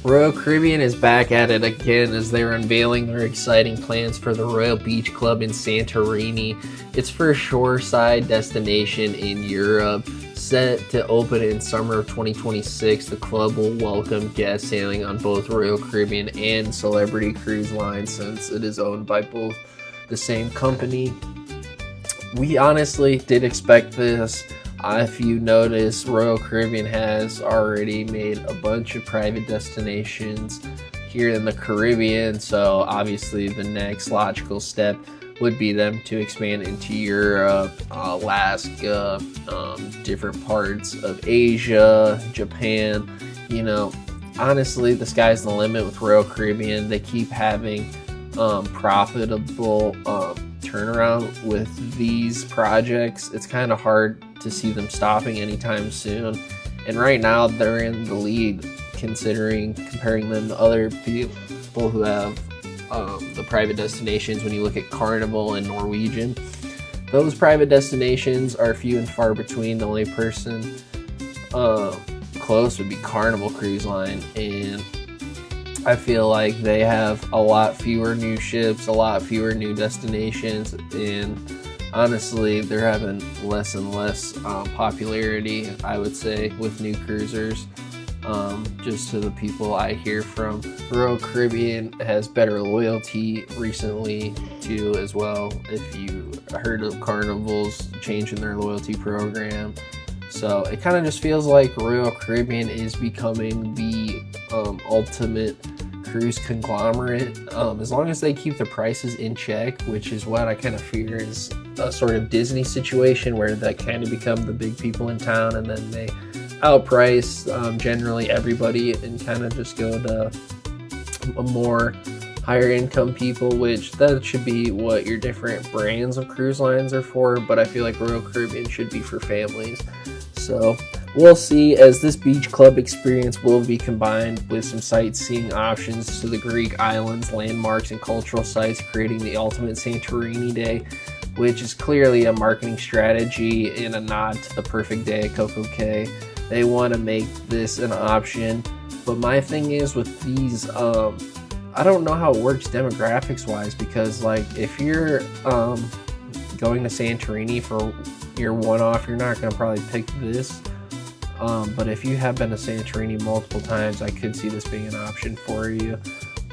Royal Caribbean is back at it again as they're unveiling their exciting plans for the Royal Beach Club in Santorini. Its first shoreside destination in Europe. Set to open in summer of 2026, the club will welcome guests sailing on both Royal Caribbean and Celebrity Cruise Line since it is owned by both the same company. We honestly did expect this. If you notice, Royal Caribbean has already made a bunch of private destinations here in the Caribbean, so obviously the next logical step would be them to expand into Europe, Alaska, different parts of Asia, Japan. Honestly, the sky's the limit with Royal Caribbean. They keep having profitable turnaround with these projects. It's kind of hard to see them stopping anytime soon, and right now they're in the lead comparing them to other people who have the private destinations. When you look at Carnival and Norwegian, those private destinations are few and far between. The only person close would be Carnival Cruise Line, and I feel like they have a lot fewer new ships, a lot fewer new destinations, and honestly, they're having less and less popularity, I would say, with new cruisers. Just to the people I hear from. Royal Caribbean has better loyalty recently too as well. If you heard of Carnival's changing their loyalty program. So it kind of just feels like Royal Caribbean is becoming the ultimate cruise conglomerate. As long as they keep the prices in check, which is what I kind of fear is a sort of Disney situation where they kind of become the big people in town and then they outprice generally everybody and kind of just go to a more higher income people, which that should be what your different brands of cruise lines are for, but I feel like Royal Caribbean should be for families. So we'll see, as this beach club experience will be combined with some sightseeing options to the Greek islands, landmarks, and cultural sites, creating the ultimate Santorini day, which is clearly a marketing strategy and a nod to the perfect day at Coco Cay. They want to make this an option, but my thing is with these, I don't know how it works demographics wise, because like if you're going to Santorini for your one-off, you're not going to probably pick this, but if you have been to Santorini multiple times, I could see this being an option for you.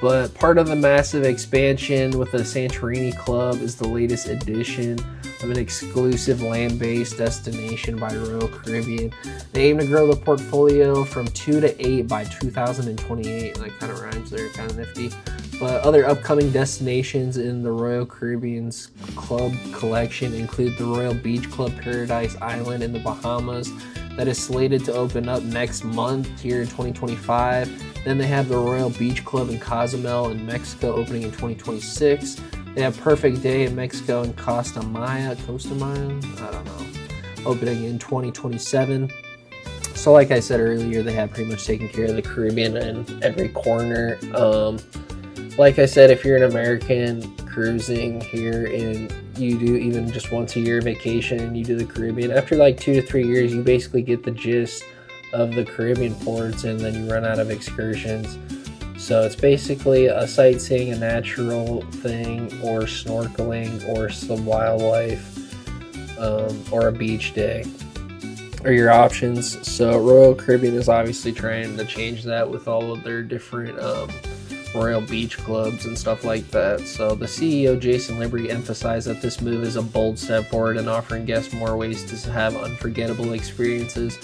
But part of the massive expansion with the Santorini Club is the latest edition of an exclusive land-based destination by Royal Caribbean. They aim to grow the portfolio from 2 to 8 by 2028. That kind of rhymes there, kind of nifty. But other upcoming destinations in the Royal Caribbean's club collection include the Royal Beach Club Paradise Island in the Bahamas that is slated to open up next month here in 2025. Then they have the Royal Beach Club in Cozumel in Mexico opening in 2026. They have Perfect Day in Mexico and Costa Maya, I don't know, opening in 2027. So like I said earlier, they have pretty much taken care of the Caribbean in every corner. Like I said, if you're an American cruising here and you do even just once a year vacation and you do the Caribbean, after like 2 to 3 years, you basically get the gist of the Caribbean ports and then you run out of excursions. So it's basically a sightseeing, a natural thing, or snorkeling, or some wildlife, or a beach day are your options. So Royal Caribbean is obviously trying to change that with all of their different Royal Beach clubs and stuff like that. So the CEO, Jason Liberty, emphasized that this move is a bold step forward in offering guests more ways to have unforgettable experiences,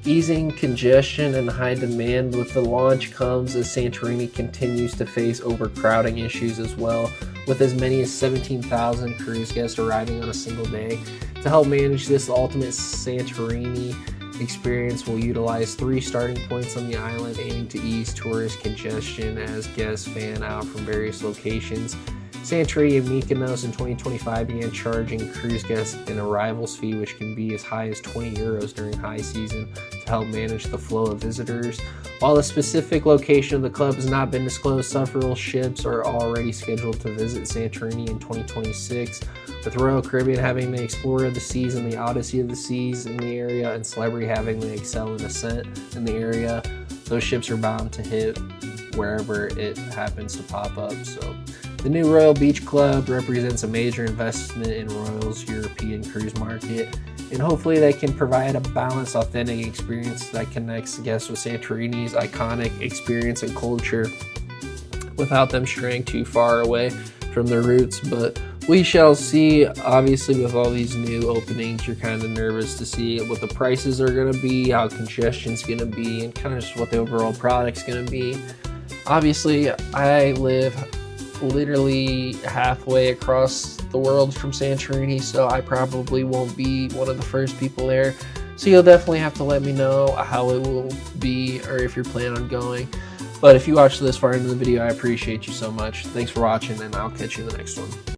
easing congestion and high demand. With the launch comes as Santorini continues to face overcrowding issues as well, with as many as 17,000 cruise guests arriving on a single day. To help manage this, the ultimate Santorini experience will utilize 3 starting points on the island, aiming to ease tourist congestion as guests fan out from various locations. Santorini and Mykonos in 2025 began charging cruise guests an arrivals fee, which can be as high as 20 euros during high season, to help manage the flow of visitors. While the specific location of the club has not been disclosed, several ships are already scheduled to visit Santorini in 2026, with Royal Caribbean having the Explorer of the Seas and the Odyssey of the Seas in the area, and Celebrity having the Excel and Ascent in the area. those ships are bound to hit wherever it happens to pop up. So the new Royal Beach Club represents a major investment in Royal's European cruise market, and hopefully they can provide a balanced, authentic experience that connects guests with Santorini's iconic experience and culture without them straying too far away from their roots. But we shall see. Obviously, with all these new openings, you're kind of nervous to see what the prices are going to be, how congestion's going to be, and kind of just what the overall product's going to be. Obviously, I live literally halfway across the world from Santorini, so I probably won't be one of the first people there. So you'll definitely have to let me know how it will be, or if you're planning on going. But if you watched this far into the video, I appreciate you so much. Thanks for watching, and I'll catch you in the next one.